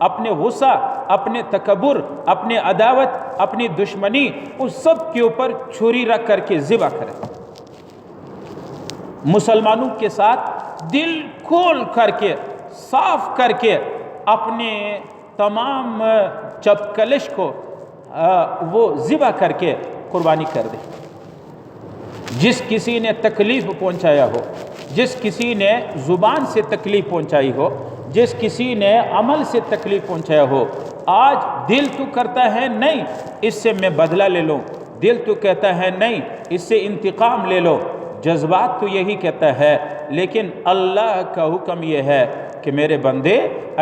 اپنے غصہ، اپنے تکبر، اپنے عداوت، اپنی دشمنی، اس سب کے اوپر چھری رکھ کر کے ذبح کرے۔ مسلمانوں کے ساتھ دل کھول کر کے، صاف کر کے، اپنے تمام چپکلش کو وہ ذبح کر کے قربانی کر دے۔ جس کسی نے تکلیف پہنچایا ہو، جس کسی نے زبان سے تکلیف پہنچائی ہو، جس کسی نے عمل سے تکلیف پہنچایا ہو، آج دل تو کرتا ہے نہیں اس سے میں بدلہ لے لوں، دل تو کہتا ہے نہیں اس سے انتقام لے لو، جذبات تو یہی کہتا ہے، لیکن اللہ کا حکم یہ ہے کہ میرے بندے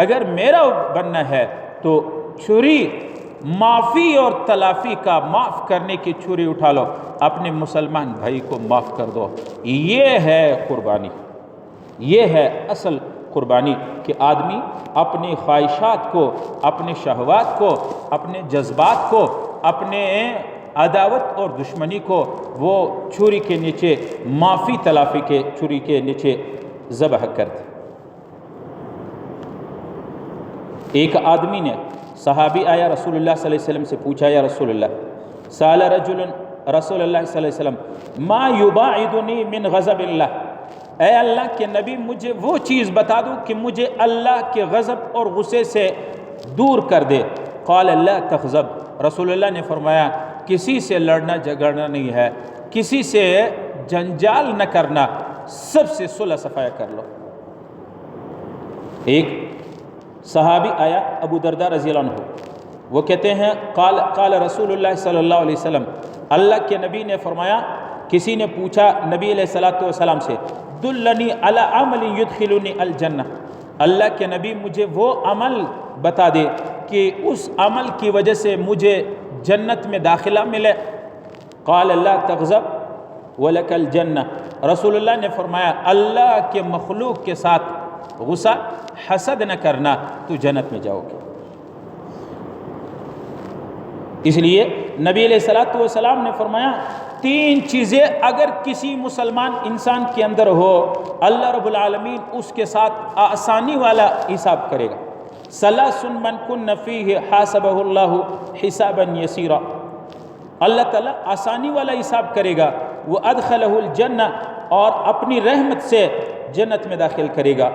اگر میرا بننا ہے تو چھری معافی اور تلافی کا، معاف کرنے کی چھری اٹھا لو، اپنے مسلمان بھائی کو معاف کر دو۔ یہ ہے قربانی، یہ ہے اصل قربانی، کہ آدمی اپنی خواہشات کو، اپنے شہوات کو، اپنے جذبات کو، اپنے عداوت اور دشمنی کو وہ چھری کے نیچے، معافی تلافی کے چھری کے نیچے ذبح کر دے۔ ایک آدمی نے، صحابی آیا رسول اللہ صلی اللہ علیہ وسلم سے پوچھا، یا رسول اللہ، سأل رجل رسول اللہ صلی اللہ علیہ وسلم ما یباعدنی من غضب اللہ، اے اللہ کے نبی مجھے وہ چیز بتا دو کہ مجھے اللہ کے غضب اور غصے سے دور کر دے۔ قال لا تغضب، رسول اللہ نے فرمایا کسی سے لڑنا جھگڑنا نہیں ہے، کسی سے جنجال نہ کرنا، سب سے صلح صفائی کر لو۔ ایک صحابی آیا ابو درداء رضی اللہ عنہ، وہ کہتے ہیں قال رسول اللہ صلی اللہ علیہ وسلم، اللہ کے نبی نے فرمایا، کسی نے پوچھا نبی علیہ الصلوۃ والسلام سے، دلنی علی عمل یدخلنی الجنہ، اللہ کے نبی مجھے وہ عمل بتا دے کہ اس عمل کی وجہ سے مجھے جنت میں داخلہ ملے۔ قال لا تغضب ولک الجنہ، رسول اللہ نے فرمایا اللہ کے مخلوق کے ساتھ غصہ، حسد نہ کرنا، تو جنت میں جاؤ گے۔ اس لیے نبی علیہ الصلوۃ والسلام نے فرمایا تین چیزیں اگر کسی مسلمان انسان کے اندر ہو، اللہ رب العالمین اس کے ساتھ آسانی والا حساب کرے گا۔ ثلاث من کن فیہ حاسبہ اللہ حسابا یسیرا، اللہ تعالیٰ آسانی والا حساب کرے گا، وہ ادخلہ الجنہ، اور اپنی رحمت سے جنت میں داخل کرے گا۔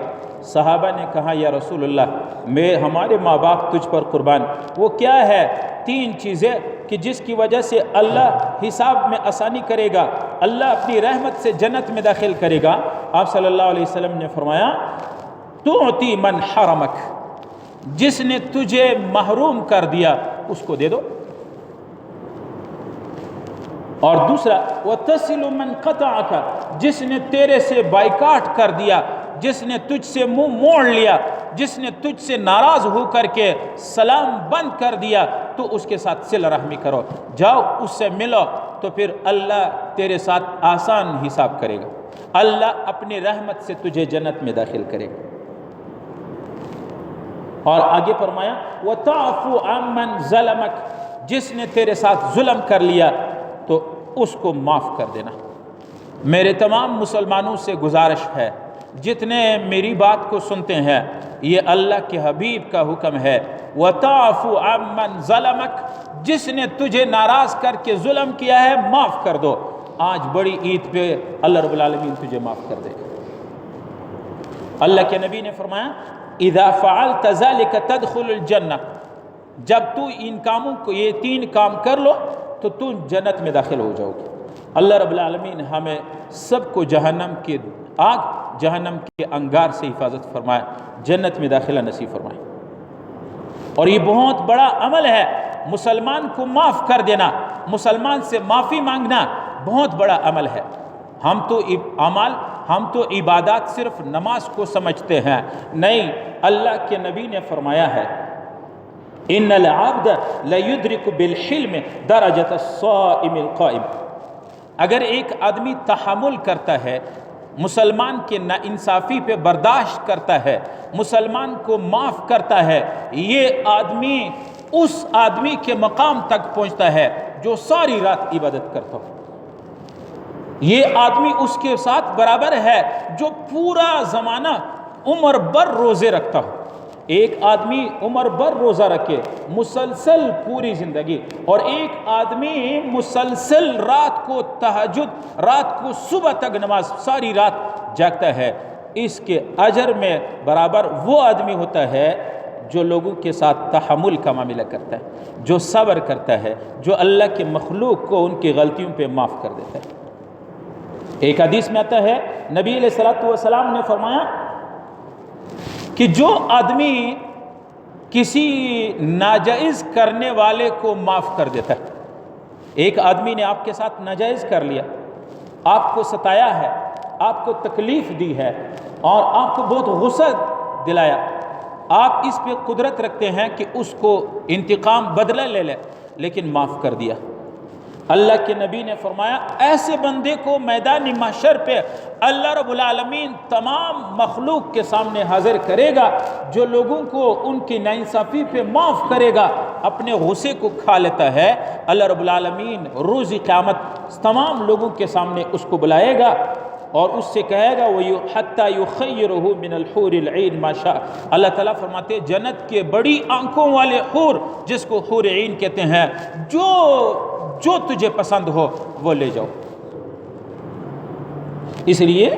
صحابہ نے کہا یا رسول اللہ ہمارے ماں باپ تجھ پر قربان، وہ کیا ہے تین چیزیں کہ جس کی وجہ سے اللہ حساب میں آسانی کرے گا، اللہ اپنی رحمت سے جنت میں داخل کرے گا؟ آپ صلی اللہ علیہ وسلم نے فرمایا تعطی من حرمک، جس نے تجھے محروم کر دیا اس کو دے دو، اور دوسرا وتصل من قطعک، جس نے تیرے سے بائیکاٹ کر دیا، جس نے تجھ سے منہ موڑ لیا، جس نے تجھ سے ناراض ہو کر کے سلام بند کر دیا، تو اس کے ساتھ صلہ رحمی کرو، جاؤ اس سے ملو، تو پھر اللہ تیرے ساتھ آسان حساب کرے گا، اللہ اپنی رحمت سے تجھے جنت میں داخل کرے گا۔ اور آگے فرمایا وَتَعْفُ عَمَّنْ ظَلَمَكَ، جس نے تیرے ساتھ ظلم کر لیا تو اس کو معاف کر دینا۔ میرے تمام مسلمانوں سے گزارش ہے، جتنے میری بات کو سنتے ہیں، یہ اللہ کے حبیب کا حکم ہے، وَتَعْفُ عَمَّنْ ظَلَمَكَ، جس نے تجھے ناراض کر کے ظلم کیا ہے معاف کر دو۔ آج بڑی عید پہ اللہ رب العالمین تجھے معاف کر دے گا۔ اللہ کے نبی نے فرمایا اذا فعلت ذلك تدخل الجنہ، جب تو ان کاموں کو، یہ تین کام کر لو تو تم جنت میں داخل ہو جاؤ گے۔ اللہ رب العالمین ہمیں سب کو جہنم کی آگ، جہنم کے انگار سے حفاظت فرمائے، جنت میں داخلہ نصیب فرمائے۔ اور یہ بہت بڑا عمل ہے، مسلمان کو معاف کر دینا، مسلمان سے معافی مانگنا بہت بڑا عمل ہے۔ ہم تو عبادات صرف نماز کو سمجھتے ہیں، نہیں، اللہ کے نبی نے فرمایا ہے ان العبد لیدرک بالحلم درجۃ الصائم القائم، اگر ایک آدمی تحمل کرتا ہے، مسلمان کے ناانصافی پہ برداشت کرتا ہے، مسلمان کو معاف کرتا ہے، یہ آدمی اس آدمی کے مقام تک پہنچتا ہے جو ساری رات عبادت کرتا ہو، یہ آدمی اس کے ساتھ برابر ہے جو پورا زمانہ عمر بھر روزے رکھتا ہو، ایک آدمی عمر بھر روزہ رکھے مسلسل پوری زندگی، اور ایک آدمی مسلسل رات کو تہجد، رات کو صبح تک نماز، ساری رات جاگتا ہے، اس کے اجر میں برابر وہ آدمی ہوتا ہے جو لوگوں کے ساتھ تحمل کا معاملہ کرتا ہے، جو صبر کرتا ہے، جو اللہ کے مخلوق کو ان کی غلطیوں پہ معاف کر دیتا ہے۔ ایک حدیث میں آتا ہے نبی علیہ السلام نے فرمایا کہ جو آدمی کسی ناجائز کرنے والے کو معاف کر دیتا ہے، ایک آدمی نے آپ کے ساتھ ناجائز کر لیا، آپ کو ستایا ہے، آپ کو تکلیف دی ہے اور آپ کو بہت غصہ دلایا، آپ اس پہ قدرت رکھتے ہیں کہ اس کو انتقام بدلہ لے لے، لیکن معاف کر دیا، اللہ کے نبی نے فرمایا ایسے بندے کو میدان محشر پہ اللہ رب العالمین تمام مخلوق کے سامنے حاضر کرے گا، جو لوگوں کو ان کی ناانصافی پہ معاف کرے گا، اپنے غصے کو کھا لیتا ہے، اللہ رب العالمین روز قیامت تمام لوگوں کے سامنے اس کو بلائے گا اور اس سے کہے گا حَتَّى يُخَيِّرُهُ مِنَ الْحُورِ الْعِينِ مَا شَاءَ۔ اللہ تعالیٰ فرماتے ہیں جنت کے بڑی آنکھوں والے حور، جس کو حور عین کہتے ہیں، جو تجھے پسند ہو وہ لے جاؤ۔ اس لیے